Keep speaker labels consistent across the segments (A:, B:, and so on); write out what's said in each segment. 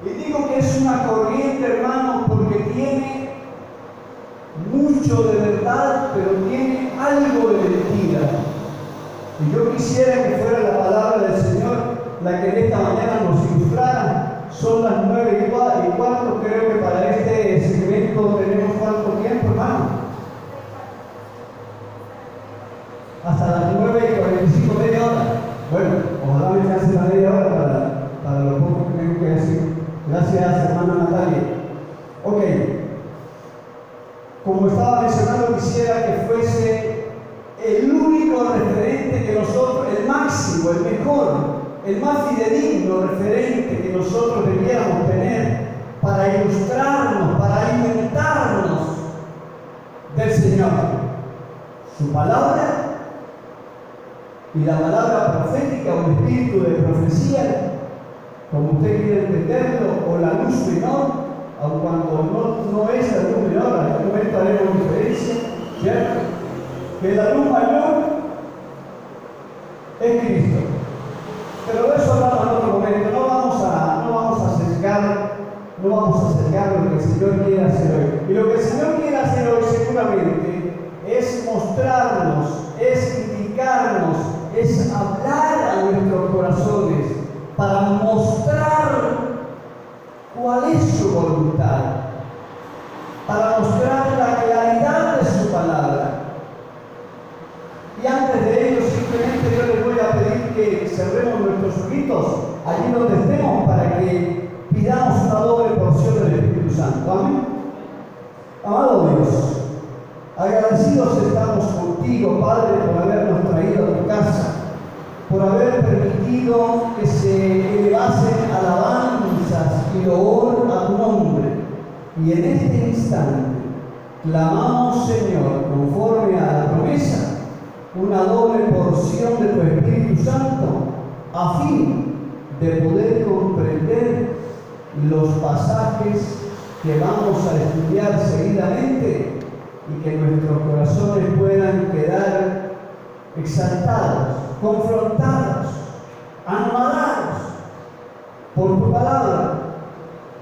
A: Y digo que es una corriente, hermano, porque tiene mucho de verdad, pero tiene algo de mentira. Y yo quisiera que fuera la palabra del Señor la que en esta mañana nos ilustrara. Son las 9:15, creo que para este segmento tenemos ¿cuánto tiempo, hermano? Hasta las 9:45, media hora. Bueno, ojalá me alcance la media hora para lo poco que tengo que decir. Gracias, hermana Natalia. Ok, como estaba mencionando, quisiera que fuese el único referente que nosotros, el máximo, el mejor, el más fidedigno referente que nosotros debiéramos tener para ilustrarnos, para alimentarnos del Señor. Su palabra y la palabra profética o el espíritu de profecía, como usted quiere entenderlo, o la luz menor, aun cuando no es la luz menor, en algún momento haremos diferencia, ¿cierto? Que la luz mayor es Cristo. Pero de eso hablamos en otro momento. No vamos a sesgar lo que el Señor quiere hacer hoy. Y lo que el Señor quiere hacer hoy seguramente es mostrarnos, es indicarnos, es hablar a nuestros corazones para mostrar cuál es su voluntad, para mostrar la claridad de su palabra. Y antes de ello, simplemente yo les voy a pedir que cerremos nuestros ojitos allí donde estemos para que pidamos una doble porción del Espíritu Santo. Amén. Amado Dios, agradecidos estamos contigo, Padre, por habernos traído a tu casa, por haber permitido que se elevasen alabanzas y loor a tu nombre. Y en este instante clamamos, Señor, conforme a la promesa, una doble porción de tu Espíritu Santo, a fin de poder comprender los pasajes que vamos a estudiar seguidamente y que nuestros corazones puedan quedar exaltados, confrontados, anonadados por tu palabra,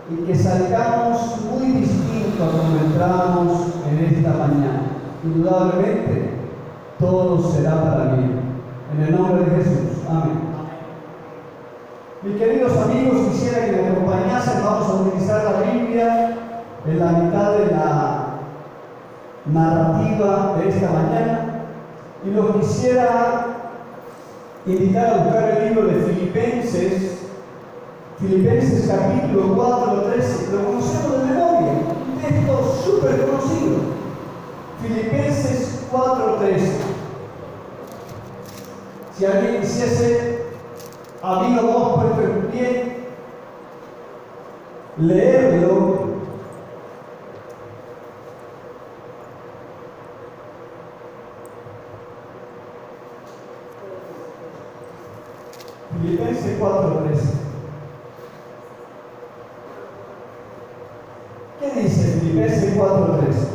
A: y que salgamos muy distintos a como entramos en esta mañana. Indudablemente, todo será para bien. En el nombre de Jesús. Amén. Mis queridos amigos, quisiera que me acompañasen. Vamos a utilizar la Biblia en la mitad de la narrativa de esta mañana. Y los quisiera invitar a buscar el libro de Filipenses capítulo 4, 13. Lo conocemos de memoria, un texto súper conocido. Filipenses 4:13. Si alguien quisiese, habido vos puesto en pie, leerlo. Filipenses 4:13. ¿Qué dice Filipenses 4:13?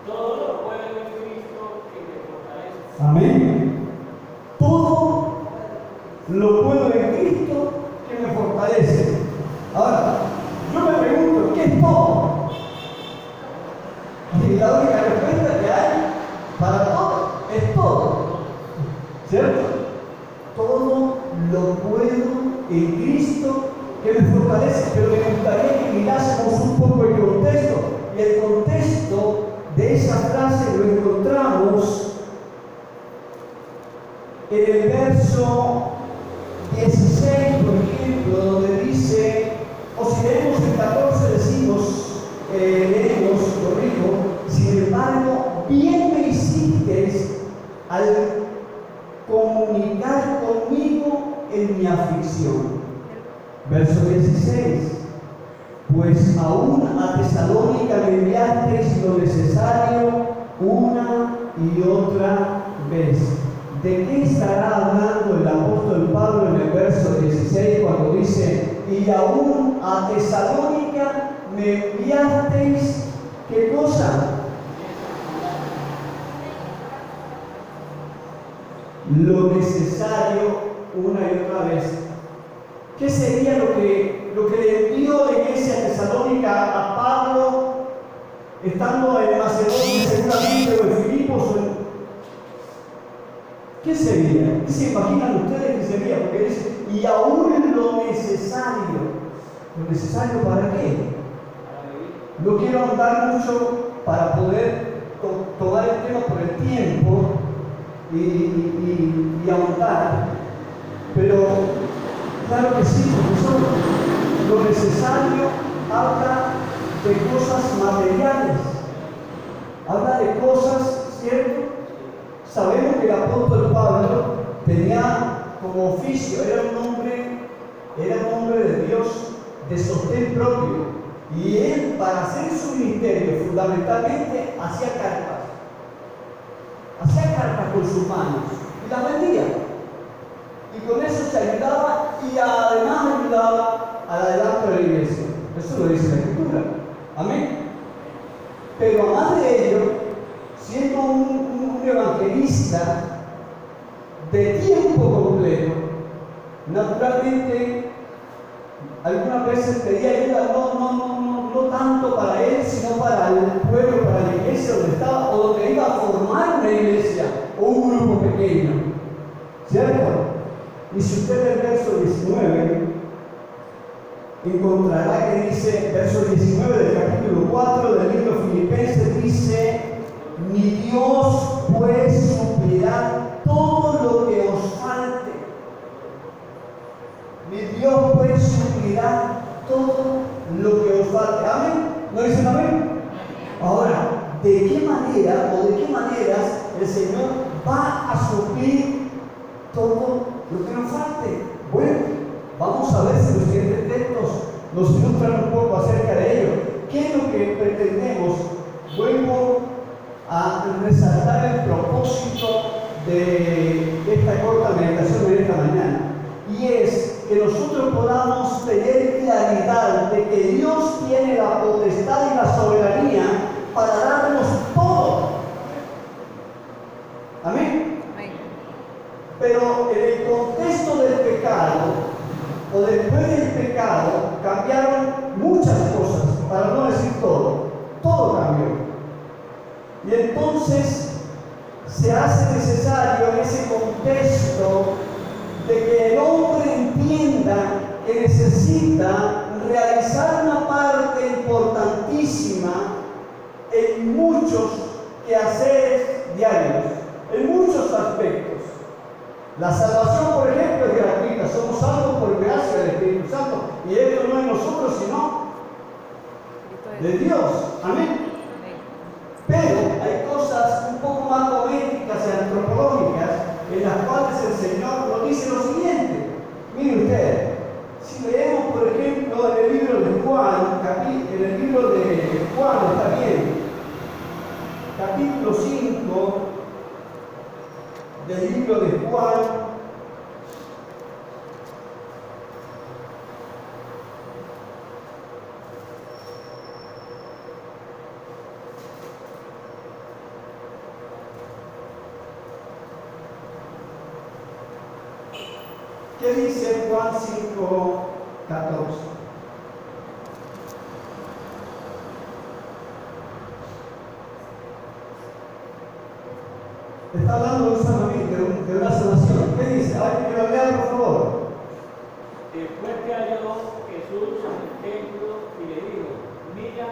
B: Todo lo puedo en Cristo que me fortalece.
A: Amén. Todo lo puedo en Cristo que me fortalece. Ahora, yo me pregunto, ¿qué es todo? Y la única respuesta que hay para todo es todo. ¿Cierto? Todo lo puedo en Cristo que me fortalece. Pero me gustaría que mirásemos un poco el contexto. Y el contexto de esa frase lo encontramos en el verso 16, por ejemplo, donde dice, o si leemos el 14, leemos, sin embargo, bien me hicisteis al comunicar conmigo en mi aflicción. Verso 16, pues aún a Tesalónica me enviasteis lo necesario una y otra vez. ¿De qué estará hablando el apóstol Pablo en el verso 16 cuando dice, y aún a Tesalónica me enviasteis, ¿qué cosa? Lo necesario una y otra vez. ¿Qué sería lo que le envió necesario. ¿Lo necesario para qué? No quiero ahondar mucho para poder tomar el tema por el tiempo y ahondar, pero claro que sí, profesor, lo necesario habla de cosas materiales, habla de cosas, ¿cierto? Sabemos que el apóstol Pablo tenía como oficio, era un hombre de Dios, de sostén propio, y él para hacer su ministerio fundamentalmente hacía cartas con sus manos y las vendía, y con eso se ayudaba y además ayudaba al adelanto de la iglesia. Eso lo dice la Escritura, amén. Pero además de ello, siendo un evangelista de tiempo completo, naturalmente algunas veces pedía ayuda no tanto para él, sino para el pueblo, para la iglesia donde estaba o donde iba a formar una iglesia o un grupo pequeño, ¿cierto? Y si usted ve el verso 19, encontrará que dice, verso 19 del capítulo 4 del libro Filipenses, dice: mi Dios pues suplirá todo lo que os falte. Mi Dios pues suplirá todo lo que os falte. ¿Amén? ¿No dicen amén? Ahora, ¿de qué manera o de qué maneras el Señor va a suplir todo lo que nos falte? Bueno, vamos a ver si los siguientes textos nos ilustran un poco acerca de ello. ¿Qué es lo que pretendemos? Vuelvo a resaltar el propósito de esta corta meditación de esta mañana, y es que nosotros podamos tener claridad de que Dios tiene la potestad y la soberanía para darnos todo. Amén. Pero en el contexto del pecado, o después del pecado, cambiaron muchas cosas, para no decir todo. Todo cambió. Y entonces se hace necesario en ese contexto de que el hombre entienda que necesita realizar una parte importantísima en muchos quehaceres diarios, en muchos aspectos. La salvación, por ejemplo, es gratuita, somos salvos por gracia del Espíritu Santo, y esto no es nosotros, sino de Dios. Amén. Pero hay cosas un poco más poéticas y antropológicas en las cuales el Señor nos dice lo siguiente. Mire usted, si leemos por ejemplo en el libro de Juan, está bien, capítulo 5 del libro de Juan, ¿qué dice Juan 5:14? Está hablando de una sanación. ¿Qué dice? Ay, que lo lea, por favor.
B: Después que halló Jesús en el templo y le dijo: mira,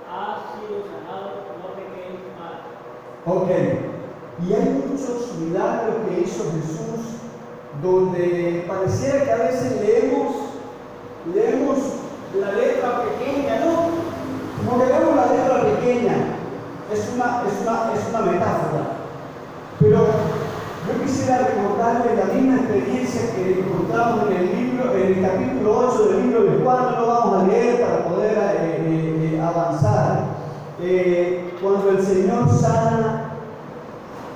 B: has sido sanado, no pequéis más.
A: Ok. Y hay muchos milagros que hizo Jesús donde pareciera que a veces leemos la letra pequeña, ¿no? Como que leemos la letra pequeña, es una metáfora. Pero yo quisiera recordarle la misma experiencia que encontramos en el capítulo 8 del libro de Juan. No lo vamos a leer para poder avanzar. Cuando el Señor sana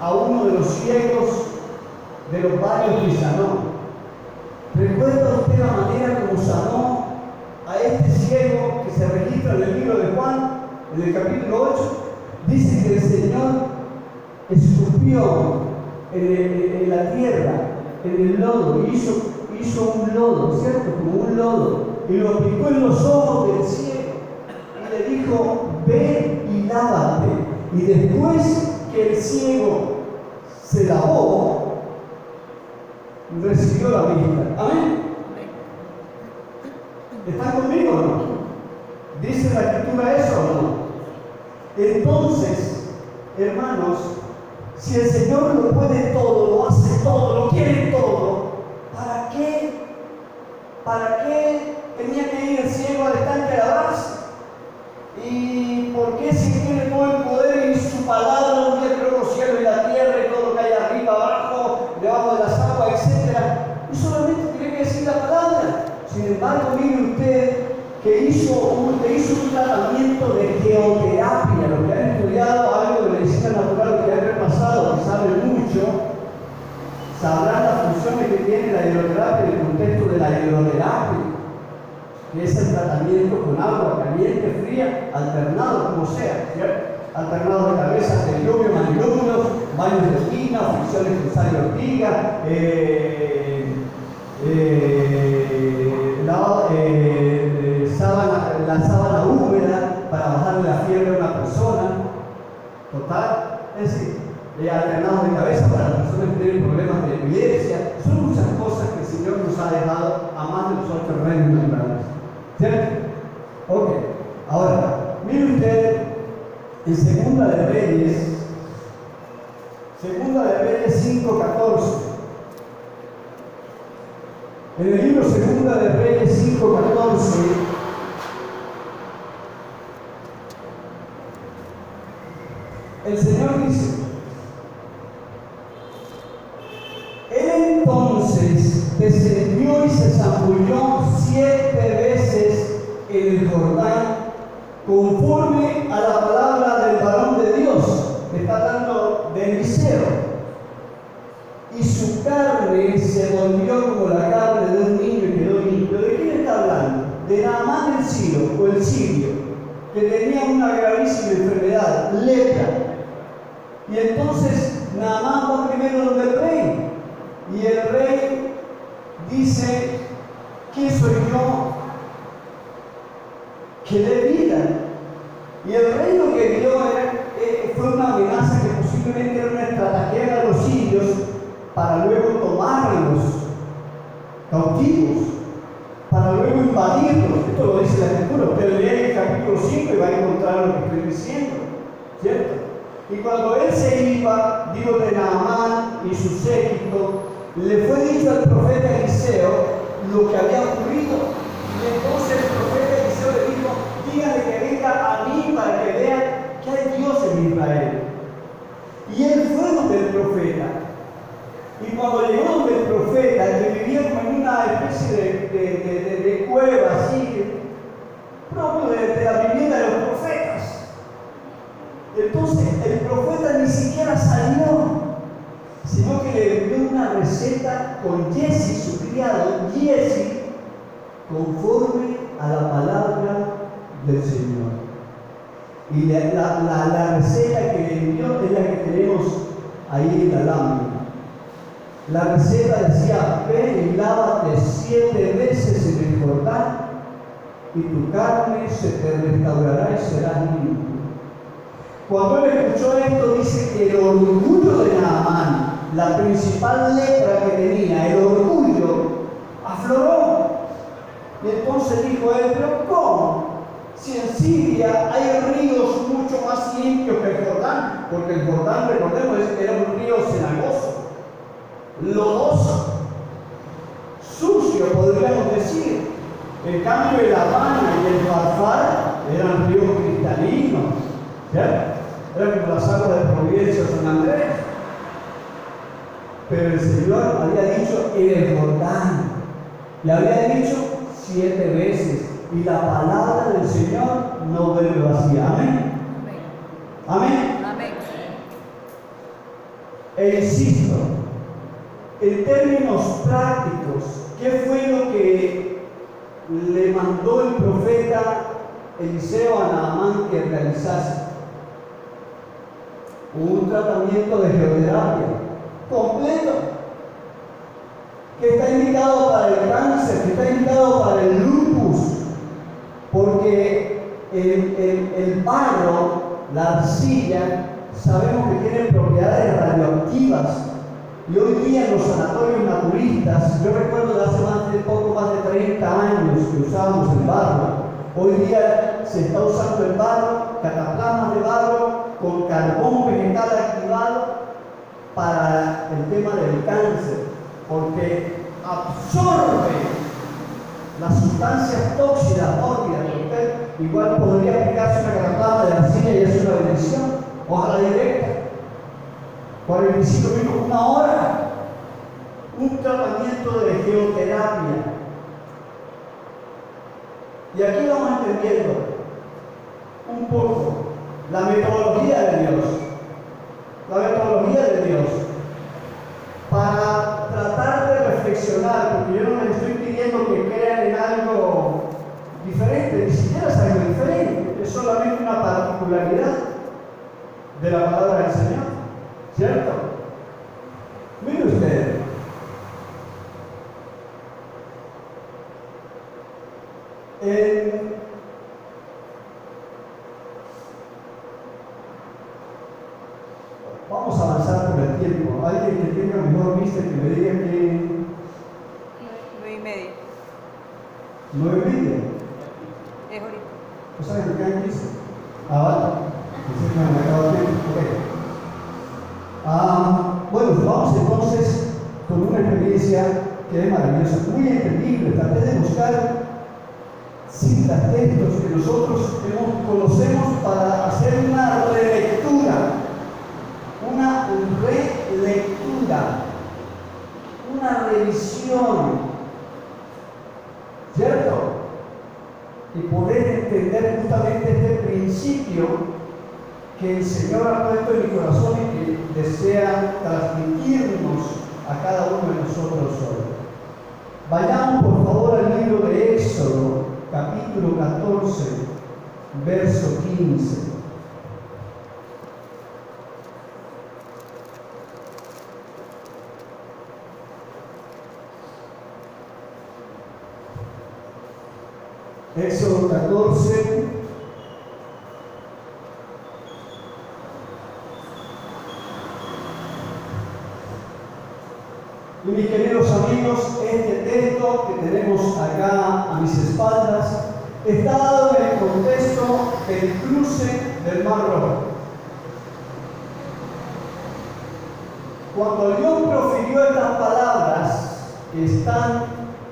A: a uno de los ciegos de los varios que sanó. ¿Recuerda usted la manera como sanó a este ciego que se registra en el libro de Juan, en el capítulo 8? Dice que el Señor escupió en la tierra, en el lodo, y hizo un lodo, ¿cierto? Como un lodo, y lo aplicó en los ojos del ciego, y le dijo: ve y lávate. Y después que el ciego se lavó, recibió la vista. Amén. ¿Están conmigo o no? ¿Dice la Escritura eso o no? Entonces, hermanos, si el Señor lo puede todo, lo hace todo, lo quiere todo, ¿para qué? ¿Para qué tenía que ir el ciego al estanque a lavarse? ¿Y por qué si tiene todo el poder y su palabra un día creó los cielos y la tierra y todo lo que hay arriba, abajo, debajo de las aguas, etcétera? Y solamente tiene que decir la palabra. Sin embargo, mire usted que hizo un tratamiento de geoterapia. Los que han estudiado algo de medicina natural, que han repasado, que saben mucho, sabrán las funciones que tiene la hidroterapia en el contexto de la hidroterapia, que es el tratamiento con agua caliente, fría, alternado, como sea, ¿cierto? Alternado de cabezas de lluvia, manilumios, baños de esquina, fricciones con sal y ortiga, la sábana húmeda para bajarle la fiebre a una persona. Total, es decir, alternados de cabeza para las personas que tienen problemas de epilepsia. Son muchas cosas que el Señor nos ha dejado a más de los 8 reinos naturales. ¿Cierto? Ok. Ahora, mire usted en Segunda de Reyes 5:14. En el libro Segunda de Reyes 5:14, el Señor dice: Él entonces descendió y se zambulló 7 veces en el Jordán, conforme a la palabra del varón de Dios. Está hablando de Eliseo. Y su carne se volvió como la carne de un niño y quedó limpio. ¿De quién está hablando? De Naamán el sirio, o el sirio, que tenía una gravísima enfermedad, lepra. Y entonces Naamán va primero donde el rey. Y el rey dice: ¿quién soy yo que dé vida? Y el rey lo que vio fue una amenaza que posiblemente era una estratagema de los sirios para luego tomarlos cautivos, para luego invadirlos. Esto lo dice la Escritura. Usted lee el capítulo 5 y va a encontrar lo que estoy diciendo, ¿cierto? Y cuando él se iba, digo, de Naamán y su séquito, le fue dicho al profeta Eliseo lo que había ocurrido. Y entonces el profeta Eliseo le dijo: dígale que venga a mí para que vean que hay Dios en Israel. Y él fue donde el profeta. Y cuando llegó donde el profeta, que vivía como en una especie de cueva así, propio de la vivienda de los profetas. Entonces el profeta ni siquiera salió, sino que le envió una receta con Giezi, su criado, Giezi, conforme a la palabra del Señor. Y la receta que le envió es la que tenemos ahí en la lámina. La receta decía: ve y lávate 7 veces en el Jordán, y tu carne se te restaurará y serás limpio. Cuando él escuchó esto, dice que el orgullo de Naamán, la principal lepra que tenía, el orgullo, afloró. Y entonces dijo él: ¿pero cómo? Si en Siria hay ríos mucho más limpios que el Jordán, porque el Jordán, recordemos, era un río cenagoso, lodoso, sucio, podríamos decir. En cambio, el Habana y el Farfar eran ríos cristalinos, ¿cierto? Eran como las aguas de Providencia o San Andrés. Pero el Señor había dicho en el Jordán, le había dicho 7 veces, y la palabra del Señor no vuelve vacía. Amén. Amén.
C: Amén.
A: E insisto, en términos prácticos, ¿qué fue lo que le mandó el profeta Eliseo a Naamán que realizase? Un tratamiento de geoterapia completo, que está indicado para el cáncer, que está indicado para el lupus, porque el barro, la arcilla, sabemos que tiene propiedades radioactivas Y hoy día en los sanatorios naturistas, yo recuerdo de hace poco más de 30 años que usábamos el barro. Hoy día se está usando el barro, cataplasmas de barro con carbón vegetal activado para el tema del cáncer, porque absorbe las sustancias tóxicas mórbidas que usted igual podría aplicarse una cataplasma de la silla y hacer una bendición, ojalá directa. 45 minutos, una hora, un tratamiento de geoterapia. Y aquí vamos entendiendo un poco la metodología de Dios, para tratar de reflexionar, porque yo no les estoy pidiendo que crean en algo diferente, ni siquiera es algo diferente, es solamente una particularidad de la palabra del Señor, ¿cierto? Mire usted, vamos a avanzar por el tiempo. Alguien que tenga mejor vista que me diga que
C: 9:30.
A: 9:30.
C: Es ahorita.
A: ¿No saben lo que hay 15? Vale. Pensé que me acabo de tiempo. Ok. Bueno, vamos entonces con una experiencia que es maravillosa, muy entendible. Traté de buscar citas, textos que nosotros conocemos para hacer una relectura, una revisión, ¿cierto? Y poder entender justamente este principio que el Señor ha puesto en mi corazón y que desea transmitirnos a cada uno de nosotros hoy. Vayamos por favor al libro de Éxodo, capítulo 14, verso 15. Éxodo 14, y mis queridos amigos, este texto que tenemos acá a mis espaldas está dado en el contexto del cruce del Mar Rojo. Cuando Dios profirió estas palabras que están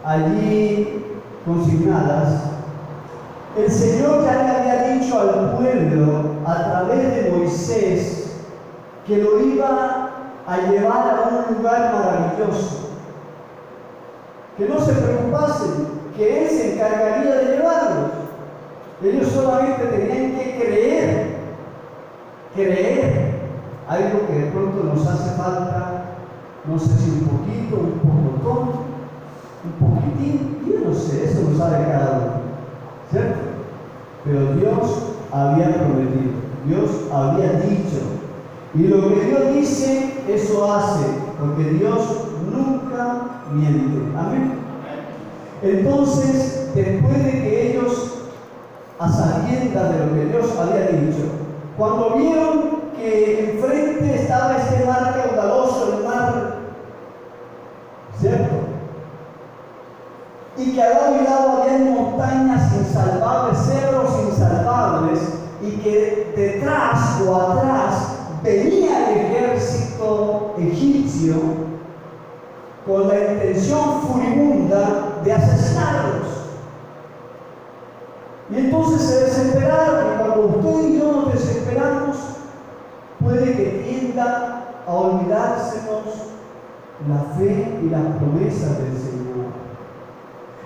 A: allí consignadas, el Señor ya le había dicho al pueblo a través de Moisés que lo iba a llevar a un lugar maravilloso, que no se preocupasen, que Él se encargaría de llevarlos. Ellos solamente tenían que creer, algo que de pronto nos hace falta, no sé si un poquito, un pocotón, un poquitín, yo no sé, eso lo sabe cada uno, ¿cierto? Pero Dios había prometido, Dios había dicho, y lo que Dios dice, eso hace, porque Dios nunca miente. Amén. Entonces, después de que ellos, a sabiendas de lo que Dios había dicho, cuando vieron que enfrente estaba este mar caudaloso, el mar, ¿cierto? Y que al lado y lado había montañas insalvables, cerros insalvables, y que detrás o atrás venía el ejército egipcio con la intención furibunda de asesinarlos. Y entonces se desesperaron, y cuando usted y yo nos desesperamos, puede que tienda a olvidársenos la fe y las promesas del Señor.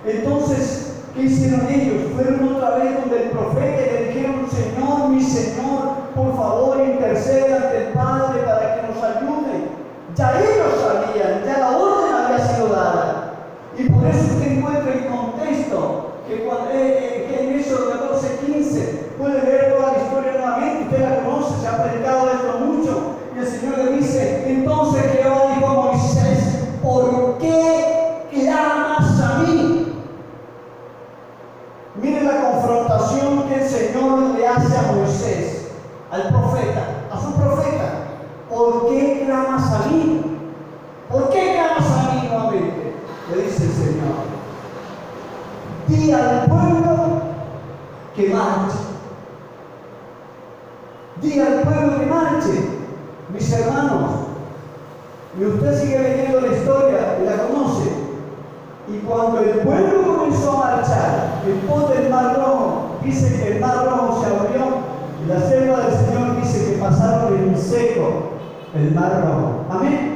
A: Entonces, ¿qué hicieron ellos? Fueron otra vez donde el profeta y le dijeron: Señor, mi Señor, por favor intercede ante el Padre para que nos ayude. Ya ellos sabían, ya la orden había sido dada. Y por eso usted encuentra el contexto que en Éxodo 14:15 puede leer toda la historia nuevamente, usted la conoce, se ha predicado de esto mucho. Y el Señor le dice: entonces Jehová dijo a Moisés: ¿por qué clamas a mí? Mire la confrontación que el Señor le hace a Moisés, al profeta, a su profeta. ¿Por qué clamas a mí? ¿Por qué llamas a mí nuevamente? Le dice el Señor. Di al pueblo que marche. Di al pueblo que marche. Mis hermanos, y usted sigue leyendo la historia y la conoce. Y cuando el pueblo comenzó a marchar en pos del Mar Rojo, dice que el Mar Rojo se abrió y la selva del Señor dice que pasaron en seco el Mar Rojo. Amén.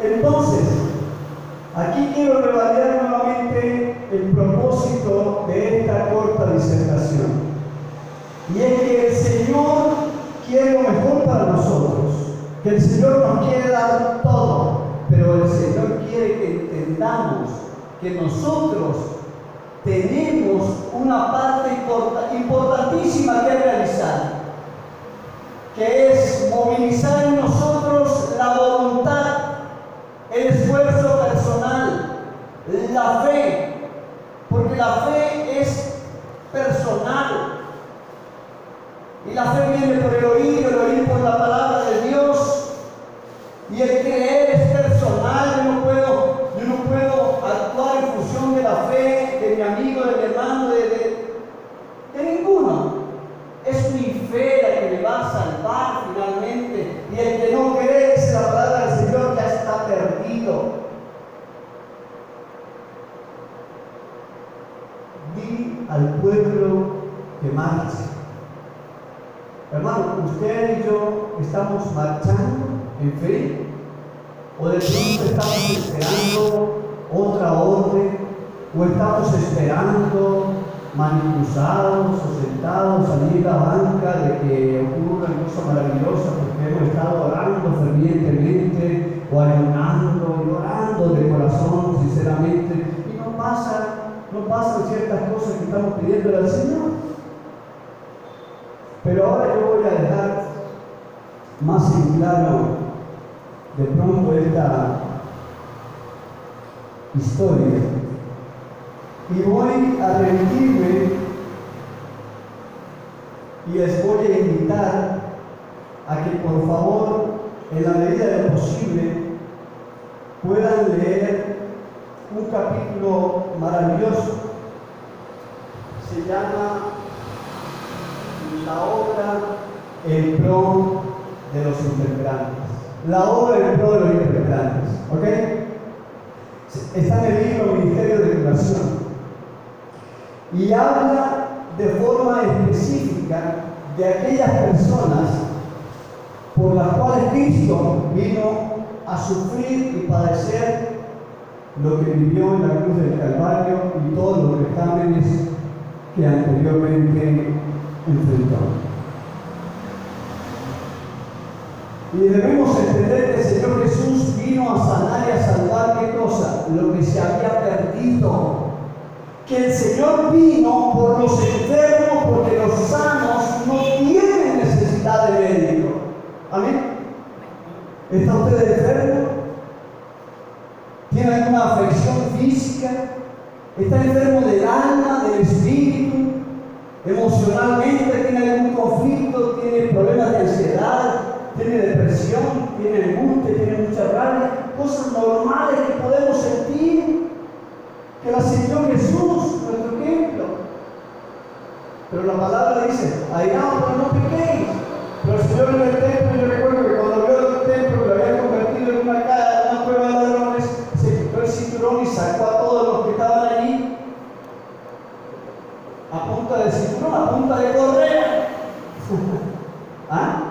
A: Entonces, aquí quiero revalidar nuevamente el propósito de esta corta disertación. Y es que el Señor quiere lo mejor para nosotros, que el Señor nos quiere dar todo, pero el Señor quiere que entendamos que nosotros tenemos una parte importantísima que realizar, que es movilizar en nosotros la voluntad, el esfuerzo personal, la fe, porque la fe es personal. Y la fe viene por el oír por la palabra de Dios. Y el creer es personal. Yo no puedo actuar en función de la fe de mi amigo, de mi hermano, de ninguno. Es mi fe la que me va a salvar finalmente. Y el que no cree, dice la palabra del Señor, ya está perdido. Di al pueblo que marche. Hermano, usted y yo estamos marchando en fe, o de pronto estamos esperando otra orden, o estamos esperando manicruzados o sentados allí en la banca de que ocurra cosas maravillosas porque hemos estado orando fervientemente o ayunando y orando de corazón, sinceramente, y no pasan ciertas cosas que estamos pidiendo al Señor. Pero ahora yo voy a dejar más en claro de pronto esta historia y voy a remitirme y les voy a invitar a que por favor, en la medida de lo posible, puedan leer un capítulo maravilloso. Se llama la obra en pro de los interpretantes. La obra en pro de los interpretantes. ¿Ok? Está en el libro Ministerio de Educación. Y habla de forma específica de aquellas personas por las cuales Cristo vino a sufrir y padecer lo que vivió en la cruz del Calvario y todos los vejámenes que anteriormente enfrentó. Y debemos entender que el Señor Jesús vino a sanar y a salvar ¿qué cosa? Lo que se había perdido. Que el Señor vino por los enfermos, porque los sanos no tienen necesidad de médico. ¿Amén? ¿Está usted enfermo? ¿Tiene alguna afección física? ¿Está enfermo del alma, del espíritu? ¿Emocionalmente tiene algún conflicto? ¿Tiene problemas de ansiedad? ¿Tiene depresión? ¿Tiene angustia? ¿Tiene mucha rabia? Cosas normales que podemos sentir, que las sintió Jesús, nuestro ejemplo. Pero la palabra dice, airaos, pero no pequéis. Pero el Señor en el templo, yo recuerdo que cuando vio el templo, lo había convertido en una cueva de ladrones, se quitó el cinturón y sacó a todos los que estaban allí a punta de cinturón, a punta de correa. ¿Ah?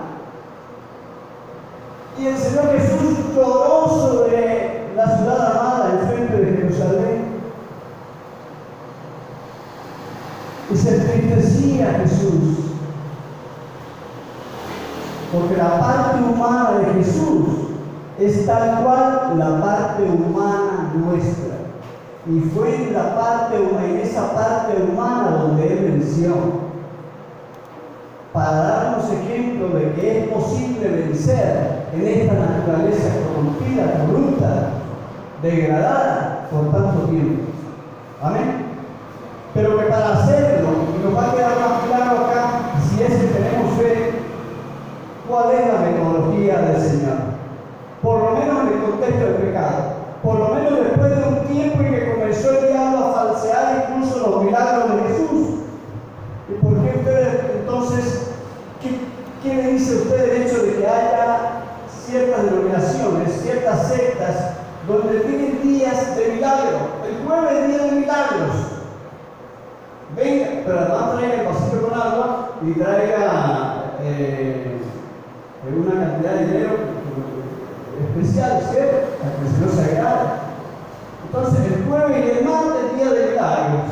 A: Y el Señor Jesús lloró sobre la ciudad amada enfrente de Jerusalén. Y se entristecía Jesús, porque la parte humana de Jesús es tal cual la parte humana nuestra. Y fue en esa parte humana donde Él venció, para darnos ejemplo de que es posible vencer en esta naturaleza corrompida, corrupta, degradada por tanto tiempo. Amén. Pero que para hacerlo, y nos va a quedar más claro acá, si es que tenemos fe, ¿cuál es la metodología del Señor? son los milagros de Jesús. ¿Y por qué ustedes entonces, qué le dice a usted el hecho de que haya ciertas denominaciones, ciertas sectas, donde tienen días de milagro? El jueves es día de milagros. Venga, pero además traiga el vasito con agua y traiga una cantidad de dinero especial, ¿cierto? Para que el Señor se agrade. Entonces, el jueves y el martes es día de milagros.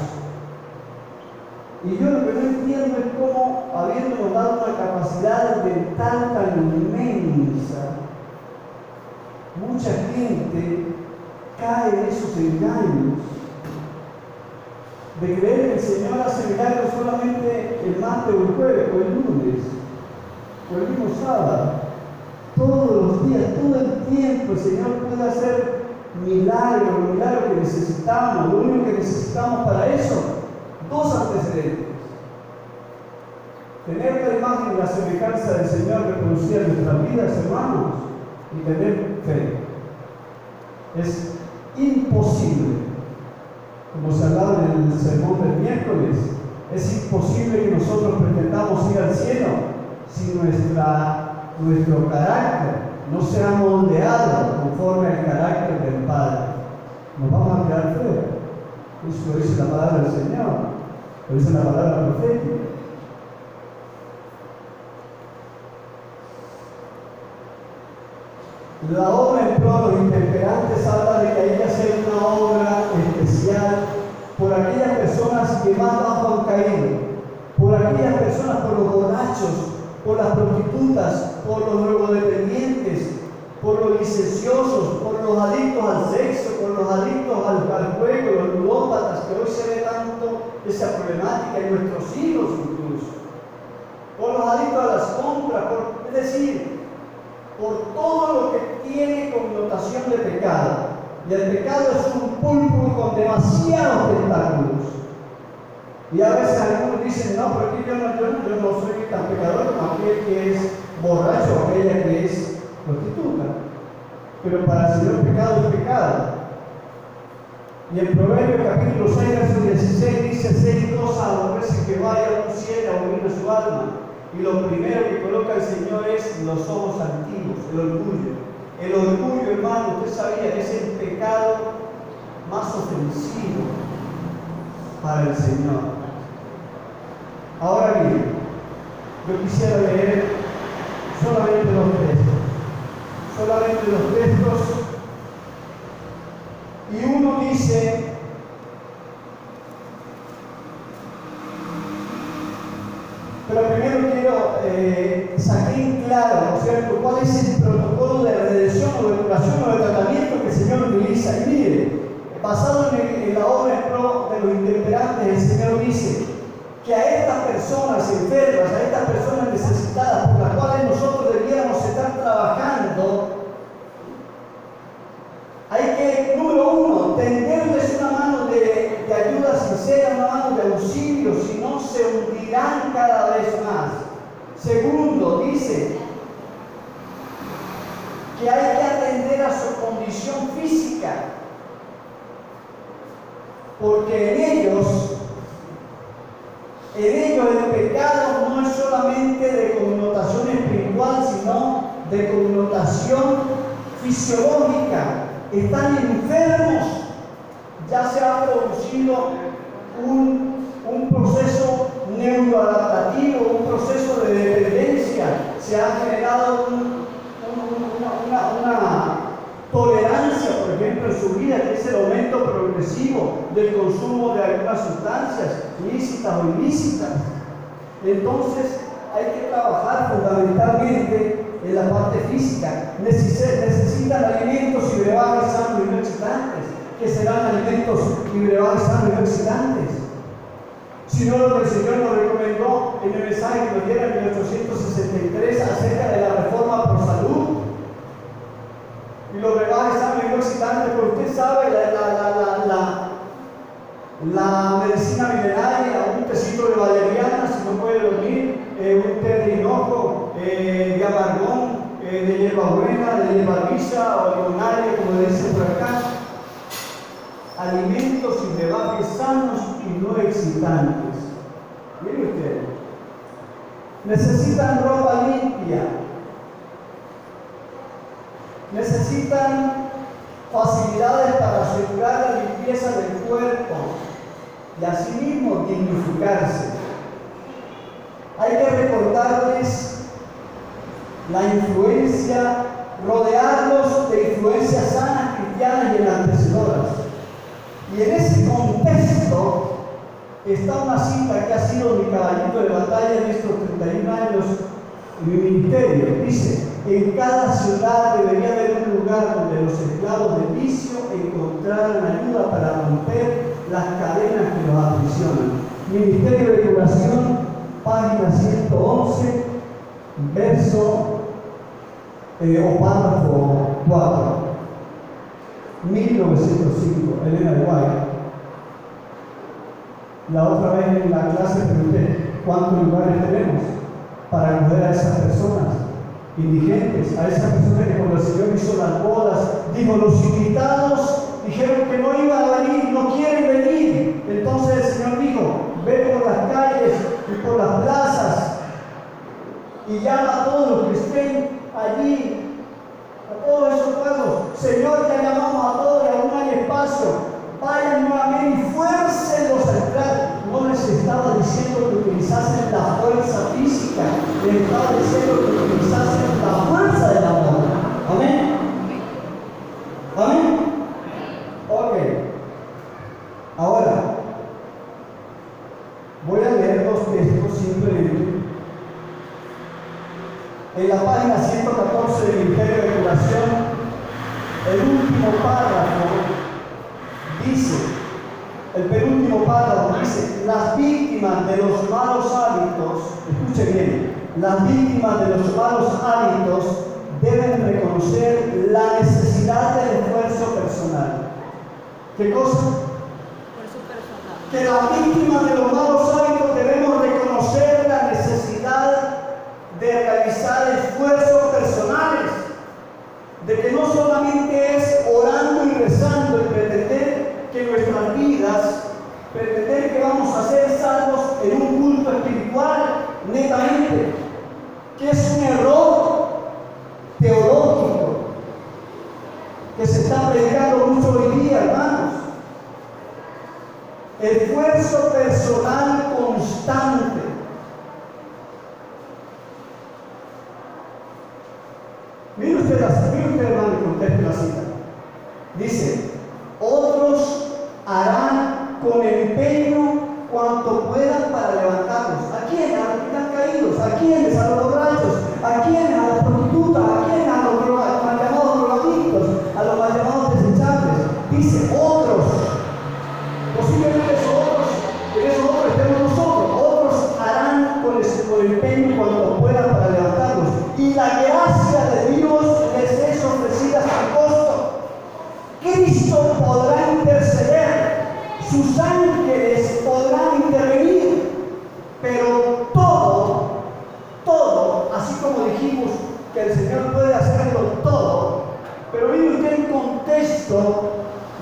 A: Y yo lo que no entiendo es cómo, habiéndonos dado una capacidad mental tan inmensa, mucha gente cae en esos engaños de creer que el Señor hace milagros solamente el martes o el jueves o el lunes o el mismo sábado. Todos los días, todo el tiempo el Señor puede hacer milagros, los milagros que necesitamos. Lo único que necesitamos para eso, dos antecedentes: tener la imagen y la semejanza del Señor reproducida en nuestras vidas, hermanos, y tener fe. Es imposible, como se hablaba en el sermón del miércoles, es imposible que nosotros pretendamos ir al cielo si nuestro carácter no sea moldeado conforme al carácter del Padre. Nos vamos a quedar fuera. Eso lo dice la palabra del Señor, lo dice la palabra profética. La obra en pro de los intemperantes habla de que hay que hacer una obra especial por aquellas personas que más bajo han caído, por aquellas personas, por los borrachos, por las prostitutas, por los drogodependientes, por los licenciosos, por los adictos al sexo, por los adictos al juego, los ludópatas, que hoy se ve tanto esa problemática en nuestros hijos incluso, por los adictos a las compras, es decir, por todo lo que tiene connotación de pecado. Y el pecado es un púlpito con demasiados tentáculos. Y a veces algunos dicen, no, pero aquí yo no soy tan pecador como aquel que es borracho o aquella que es prostituta. Pero para el Señor pecado es pecado. Y en Proverbios capítulo 6, verso 16 dice: 6 cosas aborrece que vaya un cielo a unir su alma. Y lo primero que coloca el Señor es los ojos antiguos, el orgullo. El orgullo, hermano, usted sabía que es el pecado más ofensivo para el Señor. Ahora bien, yo quisiera leer solamente dos textos, y uno dice: pero primero quiero sacar en claro, ¿no es cierto?, cuál es el protocolo de redención o de curación o de tratamiento que el Señor utiliza. Y mire, basado en la obra en pro de los intemperantes, el Señor dice que a estas personas enfermas, a estas personas necesitadas, por las cuales nosotros debiéramos estar trabajando, hay que, número uno, tenderles una mano de ayuda sincera, una mano de auxilio, si no se hundirán cada vez más. Segundo, dice que hay que atender a su condición física, porque en ellos el pecado no es solamente de connotación espiritual, sino de connotación fisiológica. Están enfermos, ya se ha producido un proceso neuroadaptativo, un proceso de dependencia, se ha generado una tolerancia, por ejemplo, en su vida, que es el aumento progresivo del consumo de algunas sustancias, lícitas o ilícitas. Entonces, hay que trabajar fundamentalmente en la parte física. Necesitan alimentos y brebajes sanos y no excitantes, que serán alimentos y brebajes sanos y no excitantes. Sino lo que el Señor nos recomendó en el mensaje que nos diera en 1863 acerca de la reforma por salud. Y los brebajes sanos y no excitantes, porque usted sabe, la medicina milenaria, un tecito de valeriana, si no puede dormir, un té de hinojo, de amargón, de hierbabuena, de hierbabuena o limonaria, como le dicen por acá. Alimentos y brebajes sanos y no visitantes. Mire usted, necesitan ropa limpia, necesitan facilidades para asegurar la limpieza del cuerpo y asimismo dignificarse. Hay que recordarles la influencia, rodearlos de influencias sanas, cristianas y enaltecedoras. Y en ese contexto está una cita que ha sido mi caballito de batalla en estos 31 años en mi ministerio. Dice: en cada ciudad debería haber un lugar donde los esclavos del vicio encontraran ayuda para romper las cadenas que los aprisionan. Ministerio de Curación, página 111, verso o párrafo 4, 1905, Elena de White. La otra vez en la clase pregunté: ¿cuántos lugares tenemos para acoger a esas personas indigentes? A esas personas que cuando el Señor hizo las bodas, dijo: los invitados dijeron que no iban a venir, no quieren venir. Entonces el Señor dijo: ve por las calles y por las plazas y llama a todos los que estén allí, a todos esos pueblos. Señor, ya llamamos a todos y aún hay espacio. Vayan nuevamente y fuércenlos a entrar. No les estaba diciendo que utilizasen la fuerza física, les estaba diciendo que utilizasen la fuerza del amor. Amén. Amén. Ok. Ahora, voy a leer dos textos simplemente. En la página 114 del Ministerio de Curación, el último párrafo dice, el penúltimo párrafo dice: las víctimas de los malos hábitos, escuche bien, las víctimas de los malos hábitos deben reconocer la necesidad del esfuerzo personal. ¿Qué cosa?
C: Esfuerzo personal.
A: Que las víctimas de los malos hábitos debemos reconocer la necesidad de realizar esfuerzos personales, de que no solamente es orando y rezando y pretender que nuestras vidas, pretender que vamos a ser salvos en un culto espiritual netamente, que es un error teológico que se está predicando mucho hoy día, hermanos. Esfuerzo personal constante. Mire usted, hermano, y conteste la cita. Dice: otros harán con empeño cuanto puedan para levantarlos. ¿A quiénes? A los que están caídos. ¿A quiénes? A los borrachos. ¿A quiénes? A las prostitutas. ¿A quiénes? A los mal llamados drogadictos. A los mal llamados desechables. Dice: otros. Posiblemente en esos otros estemos nosotros. Otros harán con empeño cuanto puedan para levantarlos. Y la gracia de Dios les es ofrecida sin costo. Cristo podrá interceder, sus ángeles podrán intervenir, pero todo, así como dijimos que el Señor puede hacerlo todo, pero mire usted el contexto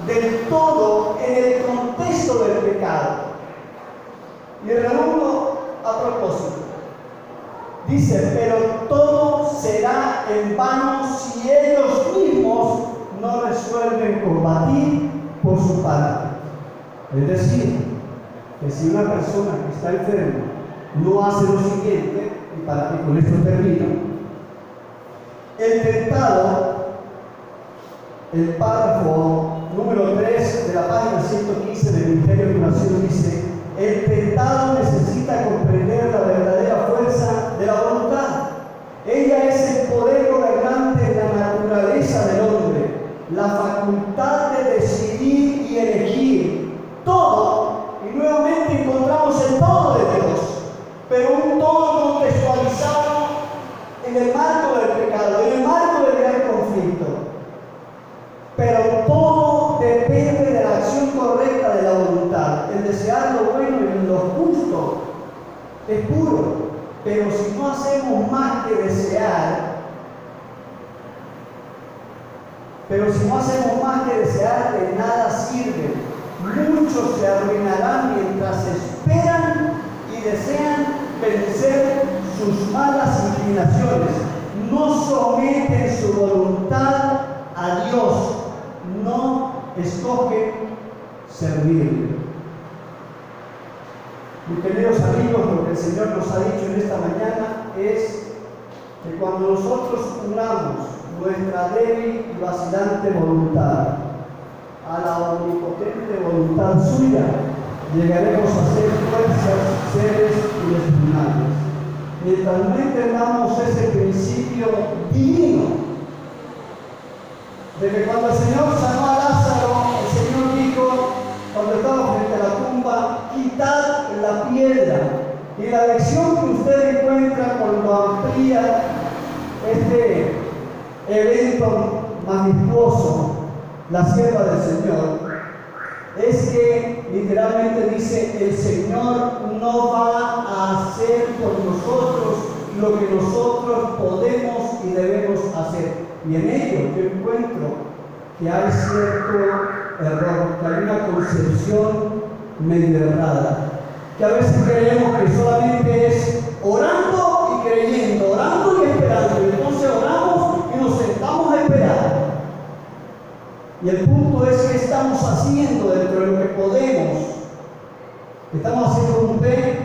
A: del todo, en el contexto del pecado. Y redundo a propósito. Dice: pero todo será en vano si ellos mismos no resuelven combatir por su parte. Es decir, que si una persona que está enferma no hace lo siguiente, y con esto termino, el tentado, el párrafo número 3 de la página 115 del Ministerio de Curación dice: el tentado necesita comprender la verdadera fuerza de la voluntad. Ella es el poder gobernante de la naturaleza del hombre, la facultad de decidir y elegir. Todo, y nuevamente encontramos el todo de Dios, pero un todo contextualizado en el marco del pecado, en el marco del gran conflicto. Pero todo depende de la acción correcta de la voluntad. El desear lo bueno y lo justo es puro, pero si no hacemos más que desear, de nada sirve. Muchos se arruinarán mientras se sus malas inclinaciones, no someten su voluntad a Dios, no escogen servirle. Mis queridos amigos, lo que el Señor nos ha dicho en esta mañana es que cuando nosotros unamos nuestra débil y vacilante voluntad a la omnipotente voluntad suya, llegaremos a ser fuerzas, seres inexpugnables. Mientras no entendamos ese principio divino, de que cuando el Señor sanó a Lázaro, el Señor dijo, cuando estaba frente a la tumba, quitad la piedra. Y la lección que usted encuentra cuando amplía este evento majestuoso, la sierva del Señor, es que literalmente dice, el Señor no va a hacer por nosotros lo que nosotros podemos y debemos hacer. Y en ello yo encuentro que hay cierto error, que hay una concepción medio errada, que a veces creemos que solamente es orando y creyendo, orando y esperando, y entonces oramos y nos sentamos a esperar. Y el punto es que estamos haciendo dentro de lo que podemos. Estamos haciendo un té,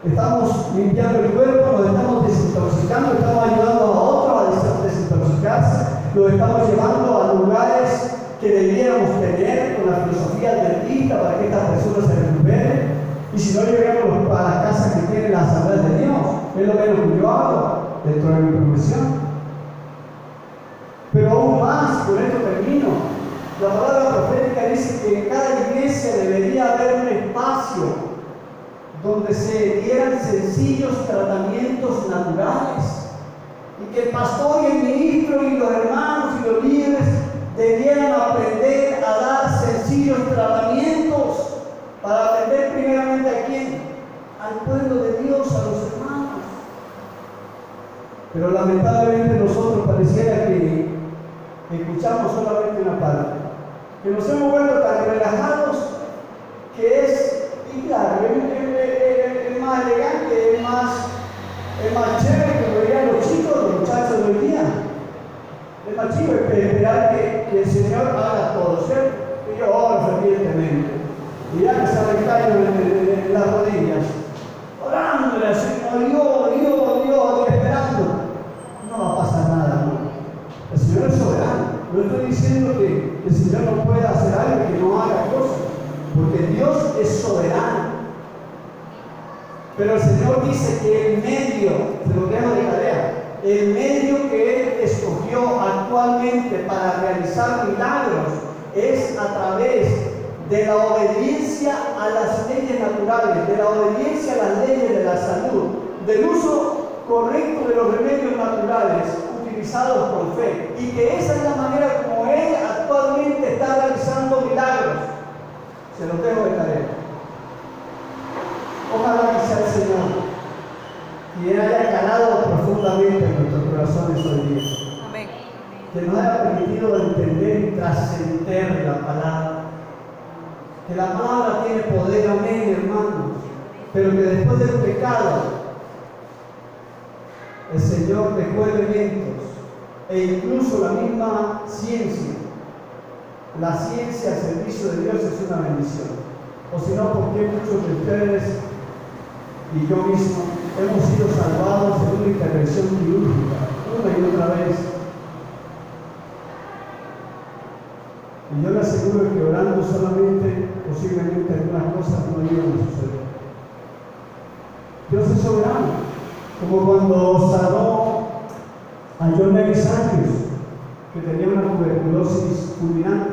A: estamos limpiando el cuerpo, nos estamos desintoxicando, estamos ayudando a otros a desintoxicarse, los estamos llevando a lugares que debiéramos tener con la filosofía adventista para que estas personas se recuperen. Y si no, lleguemos a las casas que tienen las asambleas de Dios, es lo menos que yo hago dentro de mi profesión. Pero aún más, con esto termino, la palabra profética dice que en cada iglesia debería haber un espacio donde se dieran sencillos tratamientos naturales y que el pastor y el ministro y los hermanos y los líderes debieran aprender a dar sencillos tratamientos para atender primeramente ¿a quién? Al pueblo de Dios, a los hermanos. Pero lamentablemente nosotros pareciera que escuchamos solamente una parte, que nos hemos vuelto tan relajados que es, y claro, es más elegante, es más chévere que lo dirían los chicos, los muchachos de hoy día. Es más chido esperar que el Señor haga todo, ¿cierto? Que yo oro fervientemente, y ya que se recaigo en las rodillas, orándole al Señor, Dios, esperando. No va a pasar nada, ¿no? El Señor es soberano. No estoy diciendo que el Señor no pueda hacer algo, que no haga cosas, porque Dios es soberano. Pero el Señor dice que el medio, se lo dejo de tarea, el medio que Él escogió actualmente para realizar milagros es a través de la obediencia a las leyes naturales, de la obediencia a las leyes de la salud, del uso correcto de los remedios naturales utilizados por fe, y que esa es la manera como Él actualmente está realizando milagros. Se los dejo de tarea. Ojalá que sea el Señor quien haya calado profundamente en nuestros corazones hoy día.
C: Amén.
A: Que nos haya permitido entender y trascender la palabra. Que la palabra tiene poder, amén, hermanos. Pero que después del pecado, el Señor dejó elementos e incluso la misma ciencia. La ciencia al servicio de Dios es una bendición. O si no, ¿por qué muchos de ustedes y yo mismo hemos sido salvados en una intervención quirúrgica una y otra vez? Y yo le aseguro que orando solamente, posiblemente algunas cosas no iban a suceder. Dios es soberano. Como cuando sanó a John Nevis Andrews, que tenía una tuberculosis fulminante.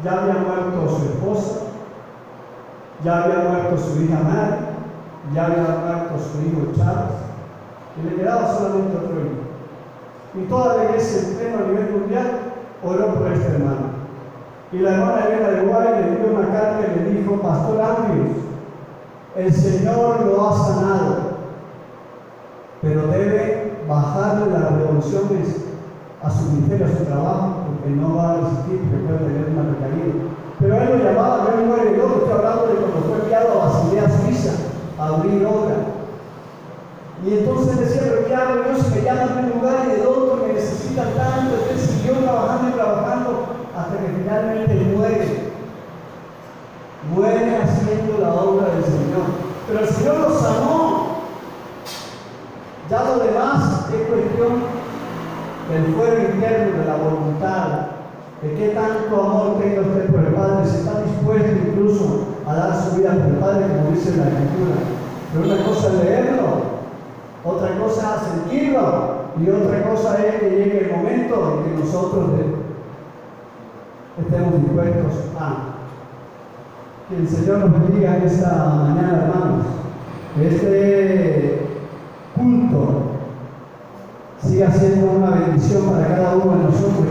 A: Ya había muerto su esposa, ya había muerto su hija Mary, ya había muerto su hijo Charles, y le quedaba solamente otro hijo. Y toda la iglesia en pleno a nivel mundial oró por este hermano. Y la hermana Elena de Guay le dio una carta y le dijo: Pastor Andrews, el Señor lo ha sanado, pero debe bajarle las revoluciones a su ministerio, a su trabajo, porque no va a resistir, porque puede tener una recaída. Pero él lo llamaba, yo muere yo, estoy hablando de cuando fue enviado a Basilea, Suiza, a abrir obra. Y Pero el Señor los sanó. Ya lo demás es cuestión del fuero interno, de la voluntad, de qué tanto amor tenga usted por el Padre, si está dispuesto incluso a dar su vida por el Padre, como dice la Escritura. Pero una cosa es leerlo, otra cosa es sentirlo, y otra cosa es que llegue el momento en que nosotros estemos dispuestos a. Que el Señor nos bendiga en esta mañana, hermanos. Que este culto siga siendo una bendición para cada uno de nosotros.